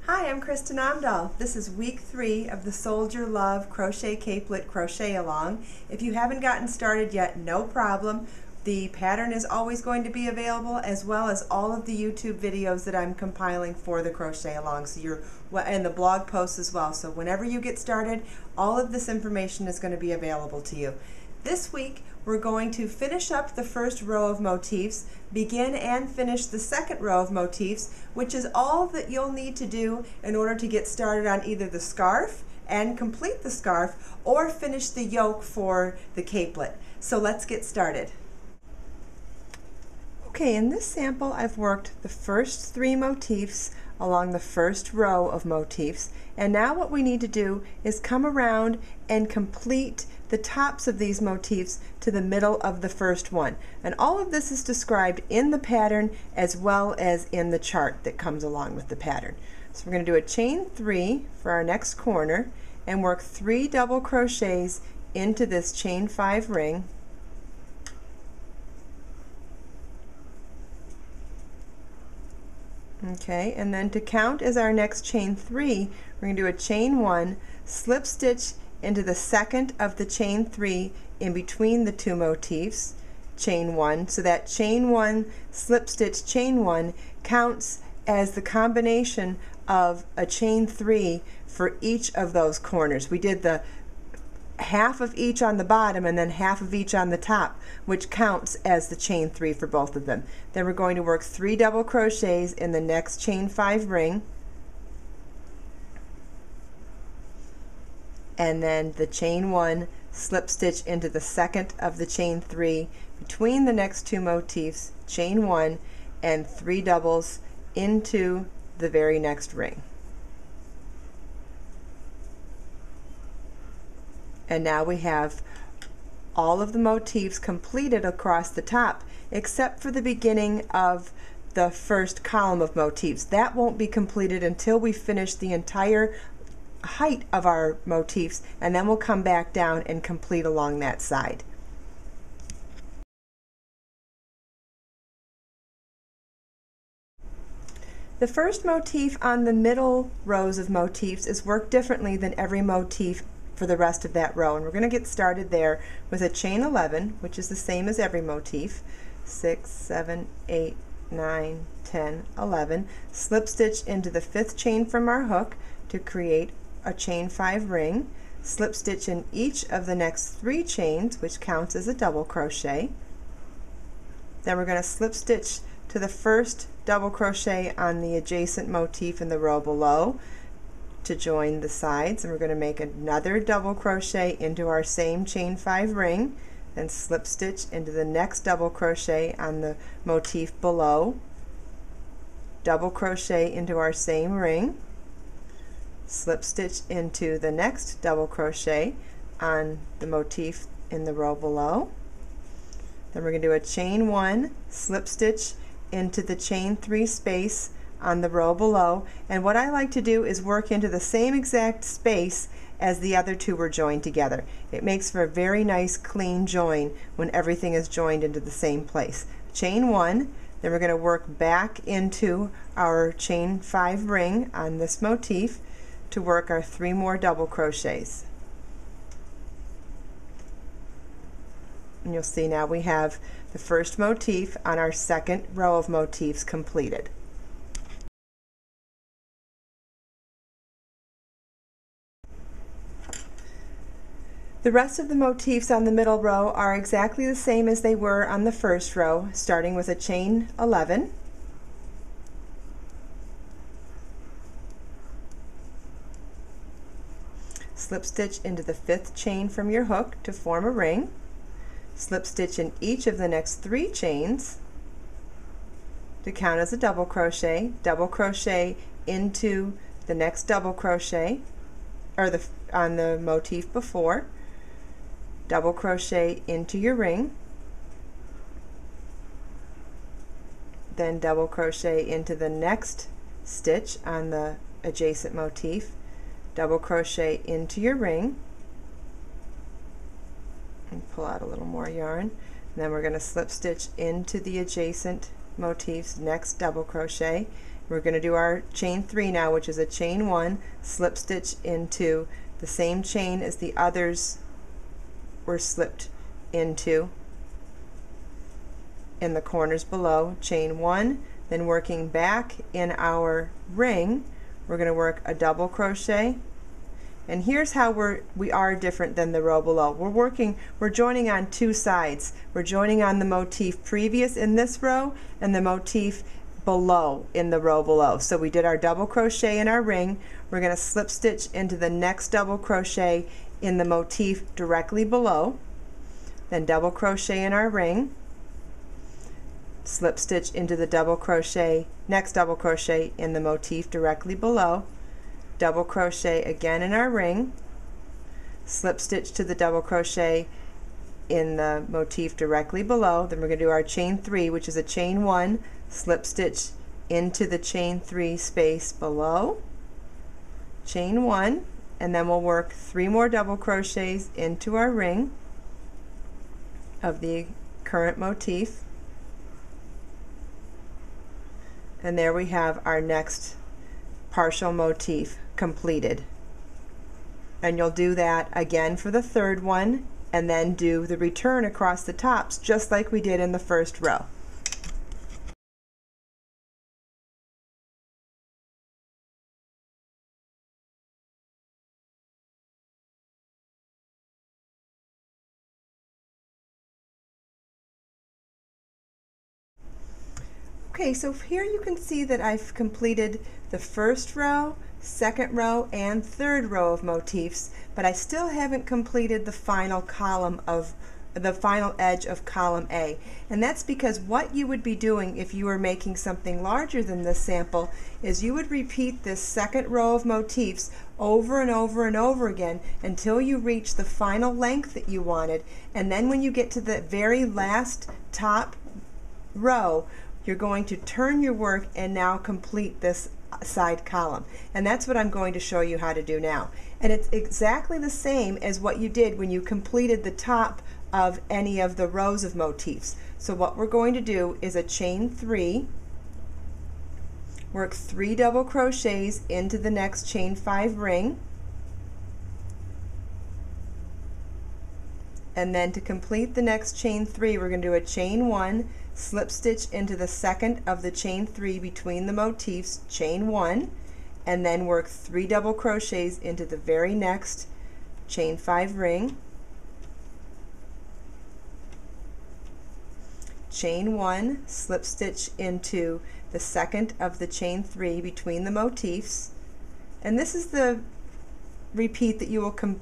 Hi, I'm Kristin Omdahl. This is week 3 of the Soldier Love Crochet Capelet Crochet Along. If you haven't gotten started yet, no problem. The pattern is always going to be available, as well as all of the YouTube videos that I'm compiling for the Crochet Along, and the blog posts as well. So whenever you get started, all of this information is going to be available to you. This week, we're going to finish up the first row of motifs, begin and finish the second row of motifs, which is all that you'll need to do in order to get started on either the scarf and complete the scarf or finish the yoke for the capelet. So let's get started. Okay, in this sample I've worked the first 3 motifs along the first row of motifs, and now what we need to do is come around and complete the tops of these motifs to the middle of the first one. And all of this is described in the pattern as well as in the chart that comes along with the pattern. So we're going to do a chain 3 for our next corner and work 3 double crochets into this chain 5 ring. Okay, and then to count as our next chain 3, we're going to do a chain 1, slip stitch into the second of the chain 3 in between the 2 motifs, chain 1. So that chain 1, slip stitch, chain 1 counts as the combination of a chain 3 for each of those corners. We did the half of each on the bottom and then half of each on the top, which counts as the chain 3 for both of them. Then we're going to work 3 double crochets in the next chain 5 ring, and then the chain 1, slip stitch into the second of the chain 3 between the next 2 motifs, chain 1, and 3 doubles into the very next ring. And now we have all of the motifs completed across the top, except for the beginning of the first column of motifs. That won't be completed until we finish the entire height of our motifs, and then we'll come back down and complete along that side. The first motif on the middle rows of motifs is worked differently than every motif for the rest of that row, and we're going to get started there with a chain 11, which is the same as every motif. 6, 7, 8, 9, 10, 11. Slip stitch into the 5th chain from our hook to create a chain 5 ring. Slip stitch in each of the next 3 chains, which counts as a double crochet. Then we're going to slip stitch to the first double crochet on the adjacent motif in the row below to join the sides, and we're going to make another double crochet into our same chain 5 ring, then slip stitch into the next double crochet on the motif below, double crochet into our same ring, slip stitch into the next double crochet on the motif in the row below. Then we're going to do a chain 1, slip stitch into the chain 3 space on the row below, and what I like to do is work into the same exact space as the other 2 were joined together. It makes for a very nice clean join when everything is joined into the same place. Chain 1, then we're going to work back into our chain 5 ring on this motif to work our 3 more double crochets. And you'll see now we have the first motif on our second row of motifs completed. The rest of the motifs on the middle row are exactly the same as they were on the first row, starting with a chain 11. Slip stitch into the 5th chain from your hook to form a ring. Slip stitch in each of the next 3 chains to count as a double crochet into the next double crochet, or on the motif before, double crochet into your ring, then double crochet into the next stitch on the adjacent motif, double crochet into your ring, and pull out a little more yarn, and then we're going to slip stitch into the adjacent motif's next double crochet, We're going to do our chain 3 now, which is a chain 1, slip stitch into the same chain as the others were slipped into in the corners below, chain 1, then working back in our ring, we're going to work a double crochet. And here's how we are different than the row below. We're joining on two sides. We're joining on the motif previous in this row and the motif below in the row below. So we did our double crochet in our ring. We're going to slip stitch into the next double crochet in the motif directly below, then double crochet in our ring, slip stitch into the double crochet, next double crochet in the motif directly below, double crochet again in our ring, slip stitch to the double crochet in the motif directly below. Then we're going to do our chain 3, which is a chain 1, slip stitch into the chain 3 space below, chain 1, and then we'll work 3 more double crochets into our ring of the current motif. And there we have our next partial motif completed. And you'll do that again for the third one, and then do the return across the tops just like we did in the first row. Okay, so here you can see that I've completed the first row, second row, and third row of motifs, but I still haven't completed the final column of the final edge of column A. And that's because what you would be doing if you were making something larger than this sample is you would repeat this second row of motifs over and over and over again until you reach the final length that you wanted. And then when you get to the very last top row, you're going to turn your work and now complete this side column. And that's what I'm going to show you how to do now. And it's exactly the same as what you did when you completed the top of any of the rows of motifs. So what we're going to do is a chain 3, work 3 double crochets into the next chain 5 ring, and then to complete the next chain 3 we're going to do a chain 1, slip stitch into the second of the chain 3 between the motifs, chain 1, and then work 3 double crochets into the very next chain 5 ring, chain 1, slip stitch into the second of the chain 3 between the motifs, and this is the repeat that you will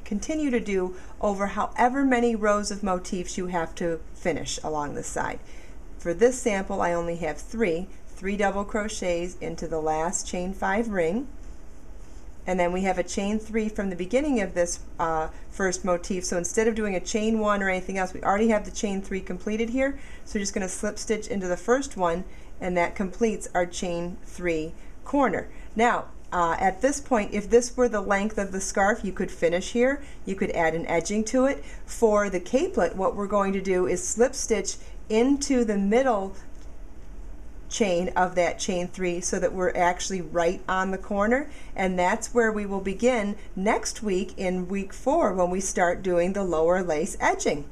continue to do over however many rows of motifs you have to finish along this side. For this sample I only have 3 double crochets into the last chain 5 ring, and then we have a chain 3 from the beginning of this first motif. So instead of doing a chain 1 or anything else, we already have the chain 3 completed here, so we're just going to slip stitch into the first one, and that completes our chain 3 corner. Now at this point, if this were the length of the scarf, you could finish here. You could add an edging to it. For the capelet, what we're going to do is slip stitch into the middle chain of that chain 3 so that we're actually right on the corner, and that's where we will begin next week in week 4 when we start doing the lower lace edging.